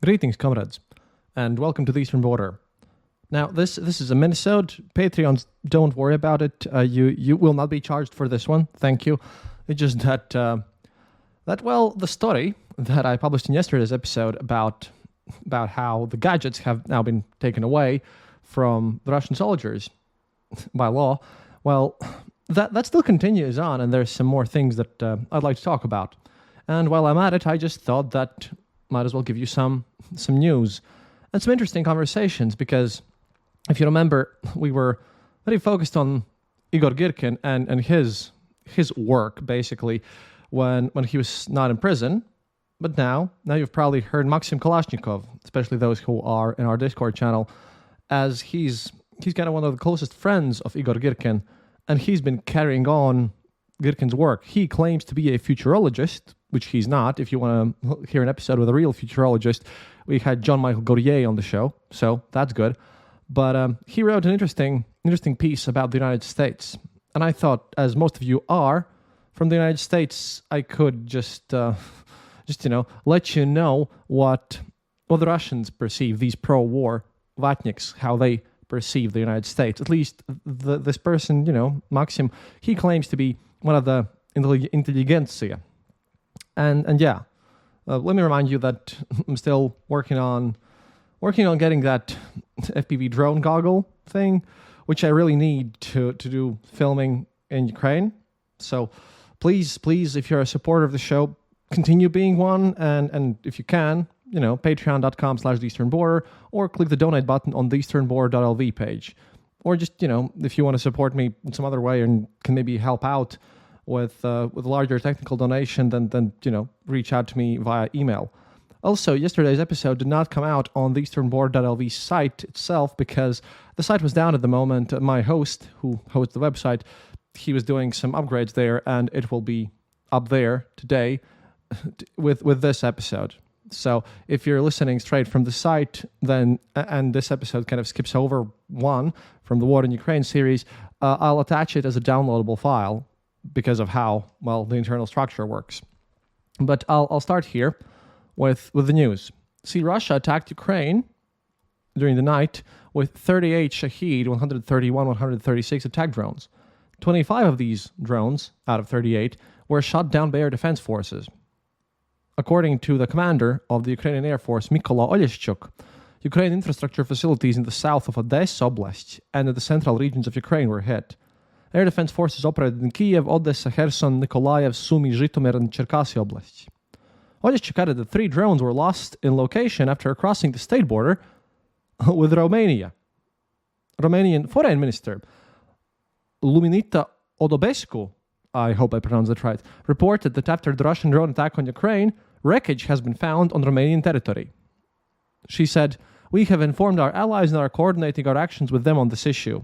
Greetings, comrades, and welcome to the Eastern Border. Now, this is a minisode. Patreons, don't worry about it. You will not be charged for this one. Thank you. It's just that the story that I published in yesterday's episode about how the gadgets have now been taken away from the Russian soldiers by law. Well, that still continues on, and there's some more things that I'd like to talk about. And while I'm at it, I just thought that might as well give you some news and some interesting conversations, because if you remember, we were very focused on Igor Girkin and his work, basically, when he was not in prison. But now you've probably heard Maxim Kalashnikov, especially those who are in our Discord channel, as he's kind of one of the closest friends of Igor Girkin, and he's been carrying on Girkin's work. He claims to be a futurologist, which he's not. If you want to hear an episode with a real futurologist, we had John Michael Gauthier on the show, so that's good. But he wrote an interesting piece about the United States, and I thought, as most of you are from the United States, I could just let you know what the Russians perceive, these pro-war Vatniks, how they perceive the United States. At least this person, Maxim, he claims to be one of the intelligentsia. And yeah, let me remind you that I'm still working on getting that FPV drone goggle thing, which I really need to do filming in Ukraine. So please, if you're a supporter of the show, continue being one, and if you can, patreon.com/theeasternborder, or click the donate button on the easternborder.lv page. Or just, if you want to support me in some other way and can maybe help out with a larger technical donation, then reach out to me via email. Also, yesterday's episode did not come out on the easternborder.lv site itself because the site was down at the moment. My host, who hosts the website, he was doing some upgrades there, and it will be up there today with this episode. So if you're listening straight from the site, then, and this episode kind of skips over one from the War in Ukraine series, I'll attach it as a downloadable file because of how well the internal structure works. But I'll start here with the news. See, Russia attacked Ukraine during the night with 38 Shahed 131, 136 attack drones. 25 of these drones out of 38 were shot down by air defense forces. According to the commander of the Ukrainian Air Force, Mykola Oleshchuk, Ukrainian infrastructure facilities in the south of Odessa Oblast and in the central regions of Ukraine were hit. Air defense forces operated in Kiev, Odessa, Kherson, Nikolaev, Sumy, Zhytomyr, and Cherkasy Oblast. Oleshchuk added that 3 drones were lost in location after crossing the state border with Romania. Romanian Foreign Minister Luminita Odobescu, I hope I pronounced that right, reported that after the Russian drone attack on Ukraine, wreckage has been found on Romanian territory. She said, "We have informed our allies and are coordinating our actions with them on this issue."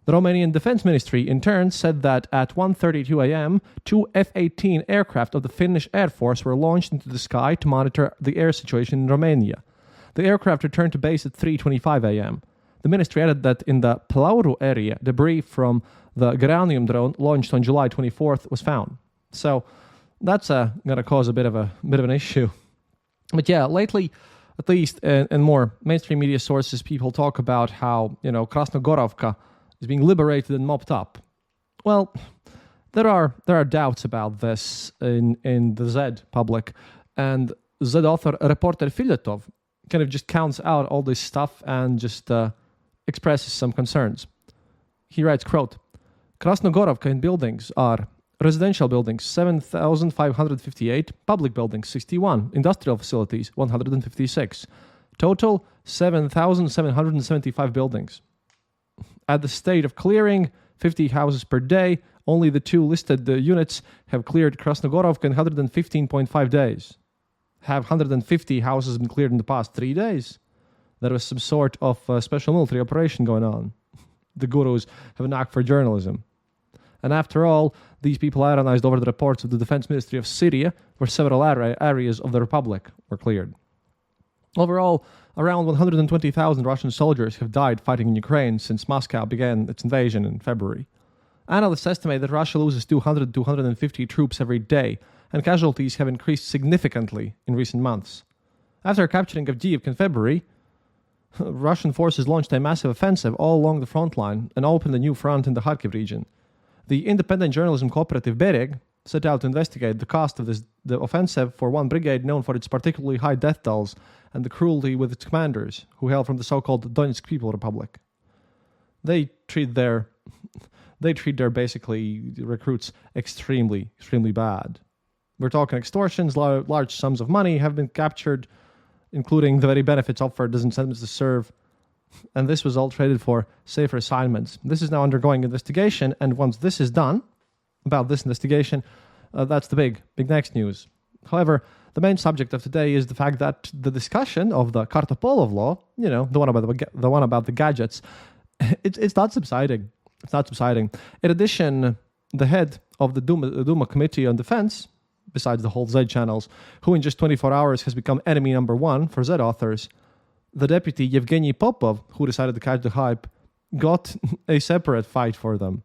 The Romanian Defense Ministry, in turn, said that at 1:32 a.m., 2 F-18 aircraft of the Finnish Air Force were launched into the sky to monitor the air situation in Romania. The aircraft returned to base at 3:25 a.m. The ministry added that in the Plauru area, debris from the Geranium drone launched on July 24th was found. So that's going to cause a bit of an issue. But yeah, lately, at least in more mainstream media sources, people talk about how Krasnogorovka is being liberated and mopped up. Well, there are doubts about this in the Z public, and Z author reporter Filetov kind of just counts out all this stuff and just expresses some concerns. He writes, quote, Krasnogorovka in buildings are residential buildings 7,558, public buildings 61, industrial facilities 156, total 7,775 buildings. At the state of clearing, 50 houses per day, only the 2 listed units have cleared Krasnogorovka in 115.5 days. Have 150 houses been cleared in the past 3 days? There was some sort of special military operation going on. The gurus have a knack for journalism. And after all, these people ironized over the reports of the Defense Ministry of Syria, where several areas of the Republic were cleared. Overall, around 120,000 Russian soldiers have died fighting in Ukraine since Moscow began its invasion in February. Analysts estimate that Russia loses 200 to 250 troops every day, and casualties have increased significantly in recent months. After capturing Avdiivka in February, Russian forces launched a massive offensive all along the front line and opened a new front in the Kharkiv region. The independent journalism cooperative Bereg set out to investigate the cost of the offensive for one brigade known for its particularly high death tolls and the cruelty with its commanders, who hail from the so-called Donetsk People Republic. They treat their basically recruits extremely bad. We're talking extortions, large sums of money have been captured, including the very benefits offered as incentives to serve, and this was all traded for safer assignments. This is now undergoing investigation, and once this is done, about this investigation, that's the big next news. However, the main subject of today is the fact that the discussion of the Kartapolov law, the one about the gadgets, it's not subsiding. It's not subsiding. In addition, the head of the Duma Committee on Defense, besides the whole Z channels, who in just 24 hours has become enemy number one for Z authors, the deputy Yevgeny Popov, who decided to catch the hype, got a separate fight for them.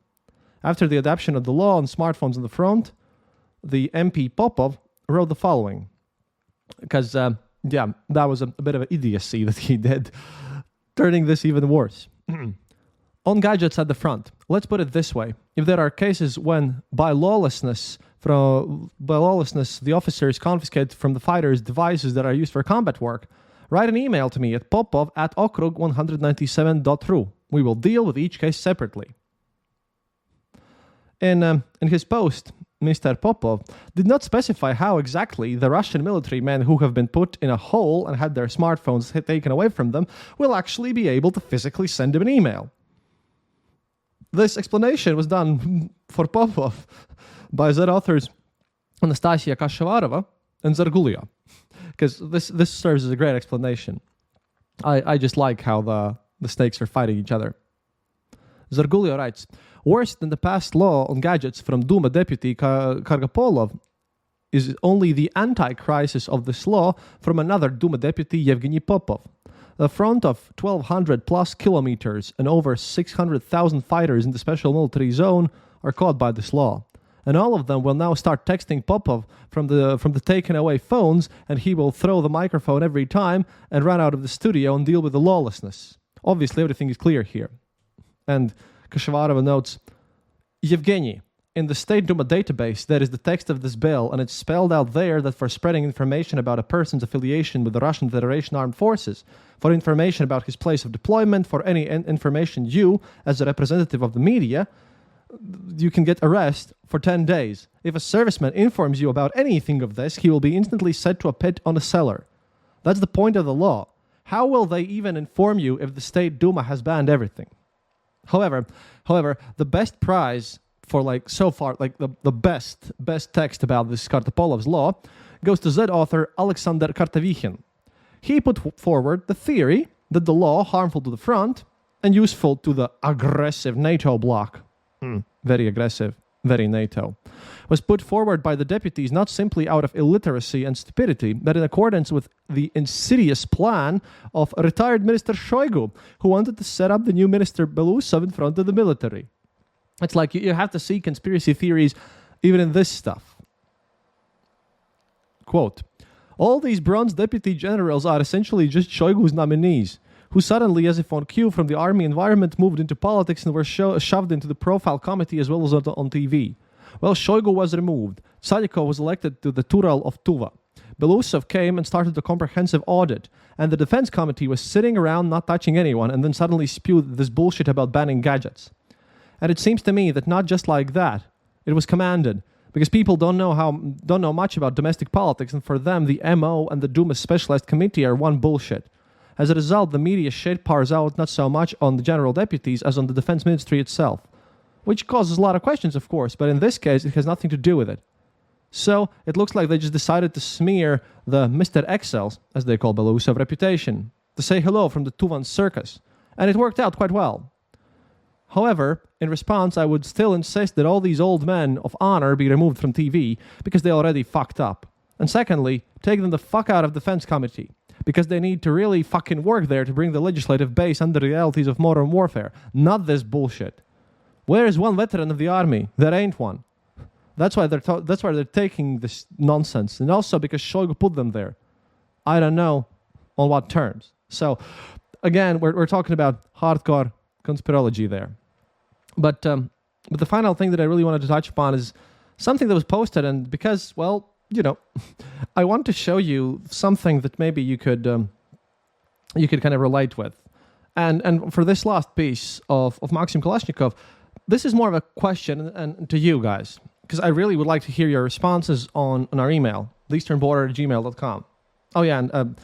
After the adoption of the law on smartphones on the front, the MP Popov wrote the following. Because, that was a bit of an idiocy that he did, turning this even worse. On gadgets at the front, let's put it this way. If there are cases when, by lawlessness, the officers confiscate from the fighters devices that are used for combat work, write an email to me at popov@okrug197.ru. We will deal with each case separately. In his post, Mr. Popov did not specify how exactly the Russian military men who have been put in a hole and had their smartphones taken away from them will actually be able to physically send him an email. This explanation was done for Popov by Z authors Anastasia Kashavarova and Zargulia, because this serves as a great explanation. I just like how the snakes are fighting each other. Zargulia writes, worse than the past law on gadgets from Duma deputy Kargapolov is only the anti-crisis of this law from another Duma deputy, Yevgeny Popov. The front of 1,200 plus kilometers and over 600,000 fighters in the special military zone are caught by this law. And all of them will now start texting Popov from the taken away phones, and he will throw the microphone every time and run out of the studio and deal with the lawlessness. Obviously, everything is clear here. And Kashavarova notes, Yevgeny, in the State Duma database, there is the text of this bill, and it's spelled out there that for spreading information about a person's affiliation with the Russian Federation Armed Forces, for information about his place of deployment, for any information you, as a representative of the media, you can get arrested for 10 days. If a serviceman informs you about anything of this, he will be instantly sent to a pit on a cellar. That's the point of the law. How will they even inform you if the State Duma has banned everything? However, the best prize for the best text about this Kartapolov's law goes to Z author Alexander Kartavichin. He put forward the theory that the law, harmful to the front and useful to the aggressive NATO bloc, very aggressive, very NATO, was put forward by the deputies not simply out of illiteracy and stupidity, but in accordance with the insidious plan of retired Minister Shoigu, who wanted to set up the new Minister Belousov in front of the military. It's like you have to see conspiracy theories even in this stuff. Quote, all these bronze deputy generals are essentially just Shoigu's nominees, who suddenly, as if on cue from the army environment, moved into politics and were shoved into the profile committee as well as on TV. Well, Shoigu was removed. Sadikov was elected to the Tural of Tuva. Belousov came and started a comprehensive audit, and the defense committee was sitting around not touching anyone and then suddenly spewed this bullshit about banning gadgets. And it seems to me that not just like that, it was commanded, because people don't know much about domestic politics, and for them, the MO and the Duma Specialized Committee are one bullshit. As a result, the media shit pours out not so much on the general deputies as on the defense ministry itself, which causes a lot of questions, of course, but in this case, it has nothing to do with it. So, it looks like they just decided to smear the Mr. Excels, as they call Belousov, reputation, to say hello from the Tuvan circus, and it worked out quite well. However, in response, I would still insist that all these old men of honor be removed from TV, because they already fucked up. And secondly, take them the fuck out of Defense Committee, because they need to really fucking work there to bring the legislative base under the realities of modern warfare, not this bullshit. Where is one veteran of the army? There ain't one. That's why they're taking this nonsense, and also because Shoigu put them there. I don't know on what terms. So again, we're talking about hardcore conspirology there. But the final thing that I really wanted to touch upon is something that was posted, and because, well, I want to show you something that maybe you could kind of relate with. And for this last piece of Maxim Kalashnikov, this is more of a question and to you guys, because I really would like to hear your responses on our email, theeasternborder@gmail.com. Oh yeah, and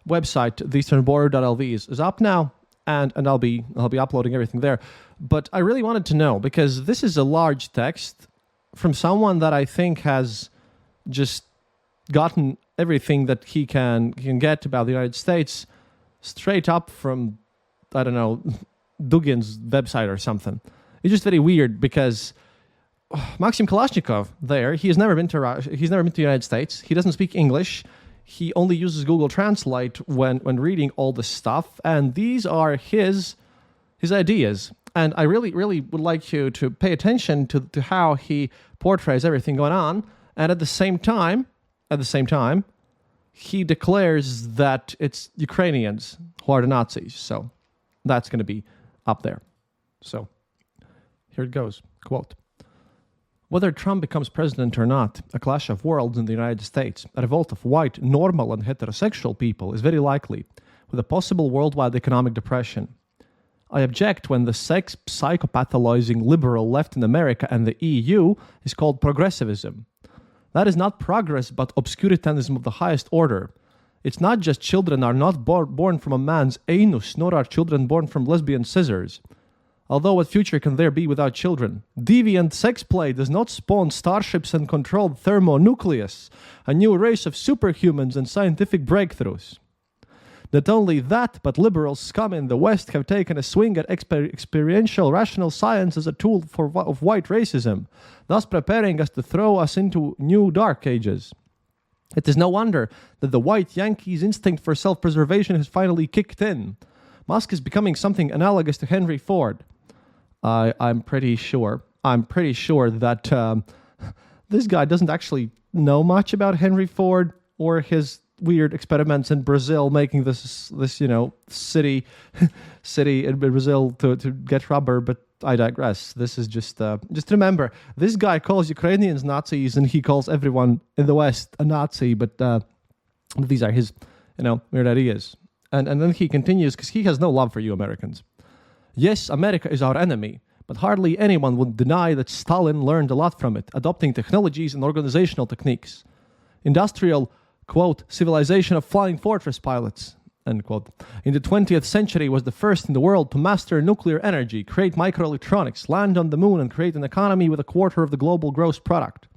website theeasternborder.lv is up now, and I'll be uploading everything there. But I really wanted to know, because this is a large text from someone that I think has just gotten everything that he can get about the United States straight up from, I don't know, Dugin's website or something. It's just very weird because Maxim Kalashnikov there, he's never been to the United States. He doesn't speak English. He only uses Google Translate when reading all this stuff, and these are his ideas. And I really, really would like you to pay attention to how he portrays everything going on. And at the same time, he declares that it's Ukrainians who are the Nazis. So that's going to be up there. So here it goes. Quote: "Whether Trump becomes president or not, a clash of worlds in the United States, a revolt of white, normal, and heterosexual people is very likely, with a possible worldwide economic depression. I object when the sex psychopathologizing liberal left in America and the EU is called progressivism. That is not progress, but obscurantism of the highest order. It's not just children are not born from a man's anus, nor are children born from lesbian scissors. Although what future can there be without children? Deviant sex play does not spawn starships and controlled thermonucleus, a new race of superhumans and scientific breakthroughs. Not only that, but liberal scum in the West have taken a swing at experiential rational science as a tool of white racism, thus preparing us to throw us into new dark ages. It is no wonder that the white Yankees' instinct for self-preservation has finally kicked in. Musk is becoming something analogous to Henry Ford. I'm pretty sure that this guy doesn't actually know much about Henry Ford or his weird experiments in Brazil, making this city in Brazil to get rubber. But I digress. This is just remember, this guy calls Ukrainians Nazis and he calls everyone in the West a Nazi. But these are his weird ideas. And then he continues, because he has no love for you Americans. Yes, America is our enemy, but hardly anyone would deny that Stalin learned a lot from it, adopting technologies and organizational techniques. Industrial, quote, civilization of flying fortress pilots, end quote, in the 20th century was the first in the world to master nuclear energy, create microelectronics, land on the moon, and create an economy with a quarter of the global gross product.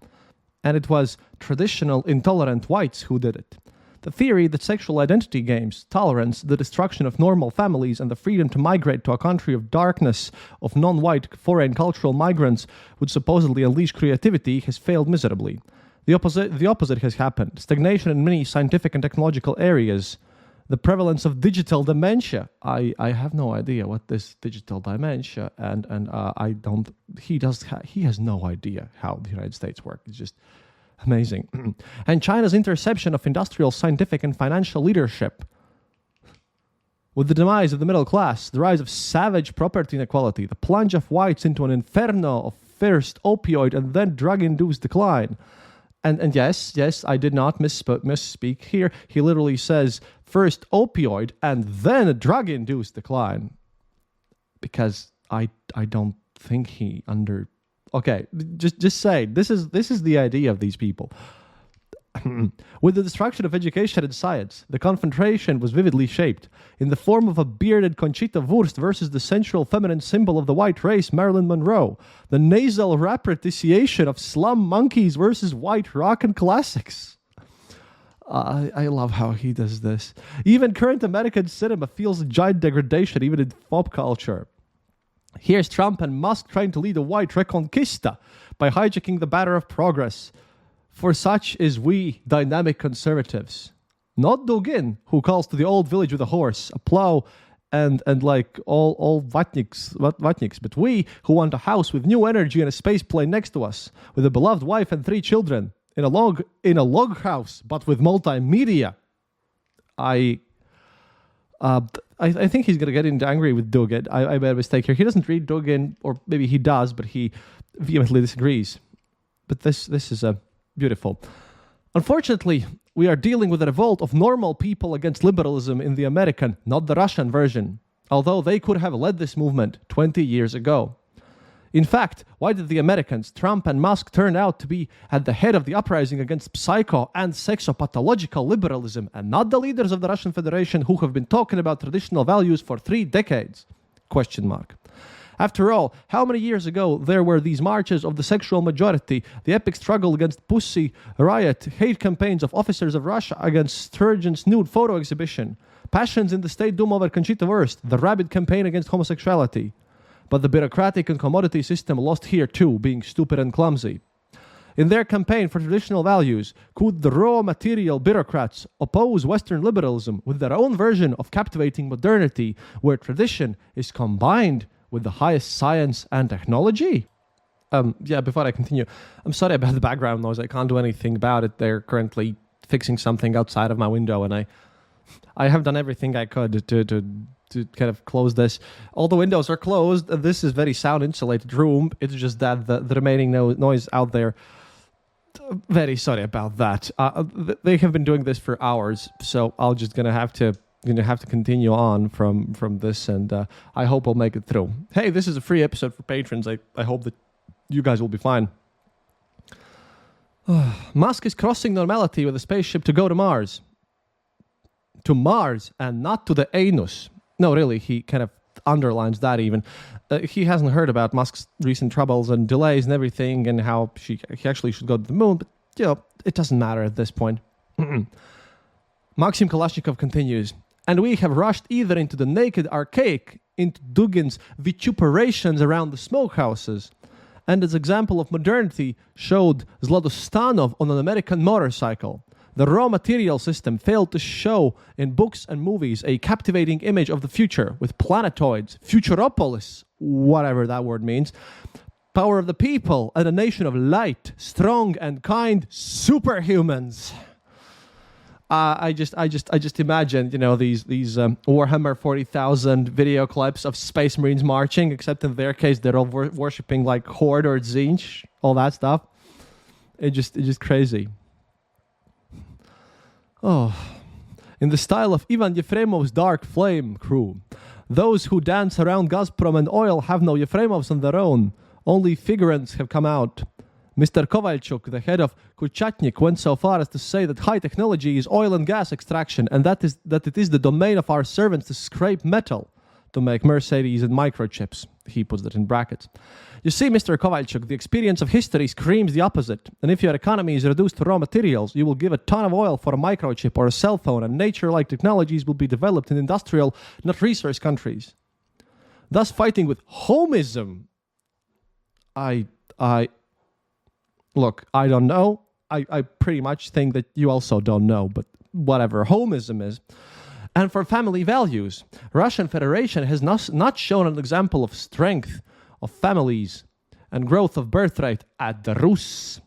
And it was traditional, intolerant whites who did it. The theory that sexual identity games, tolerance, the destruction of normal families, and the freedom to migrate to a country of darkness of non-white foreign cultural migrants would supposedly unleash creativity has failed miserably. The opposite has happened. Stagnation in many scientific and technological areas. The prevalence of digital dementia. I have no idea what this digital dementia and he has no idea how the United States work. It's just amazing. And China's interception of industrial, scientific, and financial leadership. With the demise of the middle class, the rise of savage property inequality, the plunge of whites into an inferno of first opioid and then drug-induced decline. And yes, I did not misspeak here. He literally says first opioid and then a drug-induced decline. Because I don't think he Okay, just say this is the idea of these people. With the destruction of education and science, the confrontation was vividly shaped in the form of a bearded Conchita Wurst versus the sensual feminine symbol of the white race, Marilyn Monroe, the nasal rapetitiation of slum monkeys versus white rock and classics. I love how he does this. Even current American cinema feels a giant degradation, even in pop culture. Here's Trump and Musk trying to lead a white reconquista by hijacking the banner of progress. For such is we, dynamic conservatives. Not Dugin, who calls to the old village with a horse, a plow, and like all vatniks, but we, who want a house with new energy and a space plane next to us, with a beloved wife and 3 children, in a log house, but with multimedia. I think he's going to get angry with Dugin. I made a mistake here. He doesn't read Dugin, or maybe he does, but he vehemently disagrees. But this is beautiful. Unfortunately, we are dealing with a revolt of normal people against liberalism in the American, not the Russian version, although they could have led this movement 20 years ago. In fact, why did the Americans, Trump and Musk, turn out to be at the head of the uprising against psycho and sexopathological liberalism and not the leaders of the Russian Federation who have been talking about traditional values for 3 decades? Question mark. After all, how many years ago there were these marches of the sexual majority, the epic struggle against Pussy Riot, hate campaigns of officers of Russia against Sturgeon's nude photo exhibition, passions in the State Duma over Conchita Wurst, the rabid campaign against homosexuality. But the bureaucratic and commodity system lost here too, being stupid and clumsy. In their campaign for traditional values, could the raw material bureaucrats oppose Western liberalism with their own version of captivating modernity, where tradition is combined with the highest science and technology? Before I continue, I'm sorry about the background noise. I can't do anything about it. They're currently fixing something outside of my window, and I have done everything I could to kind of close this. All the windows are closed. This is very sound insulated room. It's just that the remaining noise out there. Very sorry about that. They have been doing this for hours, so I'll just gonna have to continue on from this, and I hope I'll make it through. Hey, this is a free episode for patrons. I hope that you guys will be fine. Musk is crossing normality with a spaceship to go to Mars. To Mars and not to the anus. No, really, he kind of underlines that even. He hasn't heard about Musk's recent troubles and delays and everything, and how he actually should go to the moon, but, it doesn't matter at this point. Maxim Kalashnikov continues, and we have rushed either into the naked archaic, into Dugin's vituperations around the smokehouses, and as example of modernity showed Zladostanov on an American motorcycle. The raw material system failed to show in books and movies a captivating image of the future with planetoids, Futuropolis, whatever that word means, power of the people, and a nation of light, strong and kind superhumans. I just imagine, these Warhammer 40,000 video clips of Space Marines marching, except in their case they're all worshipping like Horde or Tzeentch, all that stuff. It's just crazy. Oh, in the style of Ivan Yefremov's Dark Flame crew. Those who dance around Gazprom and oil have no Yefremovs on their own. Only figurants have come out. Mr. Kovalchuk, the head of Kurchatnik, went so far as to say that high technology is oil and gas extraction, and that it is the domain of our servants to scrape metal to make Mercedes and microchips. He puts that in brackets. You see, Mr. Kovalchuk, the experience of history screams the opposite. And if your economy is reduced to raw materials, you will give a ton of oil for a microchip or a cell phone, and nature-like technologies will be developed in industrial, not resource countries. Thus fighting with homism. Look, I don't know. I pretty much think that you also don't know, but whatever homism is. And for family values, Russian Federation has not shown an example of strength of families and growth of birthright at the Rus.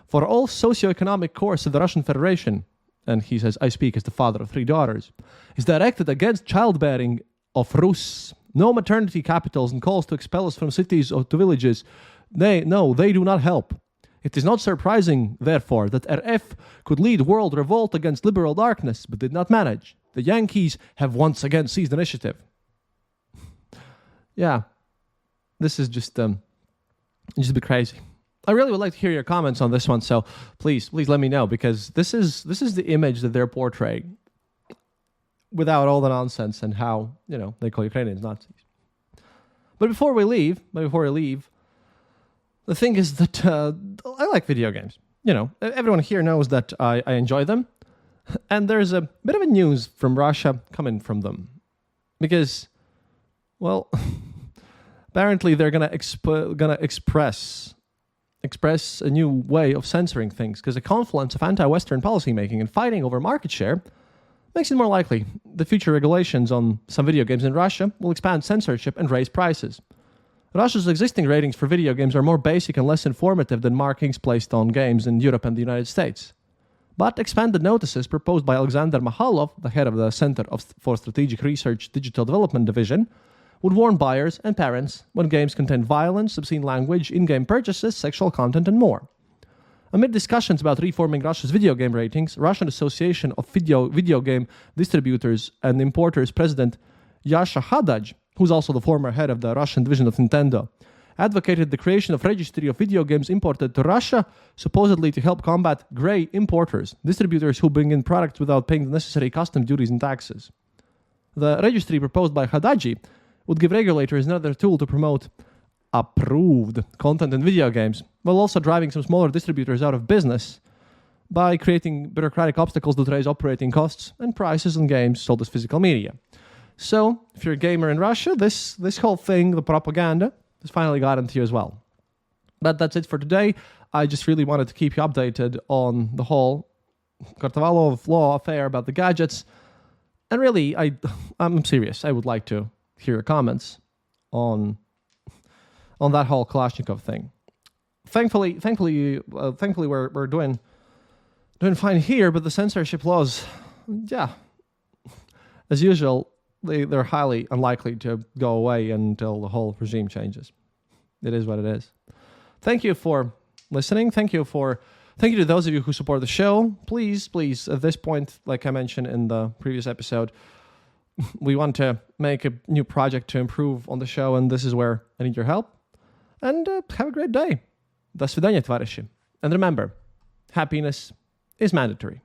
For all socioeconomic course of the Russian Federation, and he says, I speak as the father of 3 daughters, is directed against childbearing of Rus. No maternity capitals and calls to expel us from cities or to villages. They do not help. It is not surprising, therefore, that RF could lead world revolt against liberal darkness, but did not manage. The Yankees have once again seized initiative. Yeah, this is just a bit crazy. I really would like to hear your comments on this one, so please let me know, because this is the image that they're portraying without all the nonsense and how, they call Ukrainians Nazis. But before we leave, the thing is that I like video games. Everyone here knows that I enjoy them. And there's a bit of a news from Russia coming from them. Because, well, apparently they're gonna express a new way of censoring things, because a confluence of anti-Western policymaking and fighting over market share makes it more likely the future regulations on some video games in Russia will expand censorship and raise prices. Russia's existing ratings for video games are more basic and less informative than markings placed on games in Europe and the United States. But expanded notices proposed by Alexander Mahalov, the head of the Center for Strategic Research Digital Development Division, would warn buyers and parents when games contain violence, obscene language, in-game purchases, sexual content, and more. Amid discussions about reforming Russia's video game ratings, Russian Association of Video Game Distributors and Importers President Yasha Hadaj, who's also the former head of the Russian division of Nintendo, advocated the creation of registry of video games imported to Russia, supposedly to help combat grey importers, distributors who bring in products without paying the necessary custom duties and taxes. The registry proposed by Hadaji would give regulators another tool to promote approved content in video games, while also driving some smaller distributors out of business by creating bureaucratic obstacles that raise operating costs and prices on games sold as physical media. So, if you're a gamer in Russia, this whole thing, the propaganda, has finally gotten to you as well. But that's it for today. I just really wanted to keep you updated on the whole Kartvalov law affair about the gadgets. And really, I'm serious. I would like to hear your comments on that whole Kalashnikov thing. Thankfully, we're doing fine here, but the censorship laws, yeah, as usual, they're highly unlikely to go away until the whole regime changes. It is what it is. Thank you for listening. Thank you to those of you who support the show. Please, at this point, like I mentioned in the previous episode, we want to make a new project to improve on the show, and this is where I need your help. And have a great day. До свидания, товарищи. And remember, happiness is mandatory.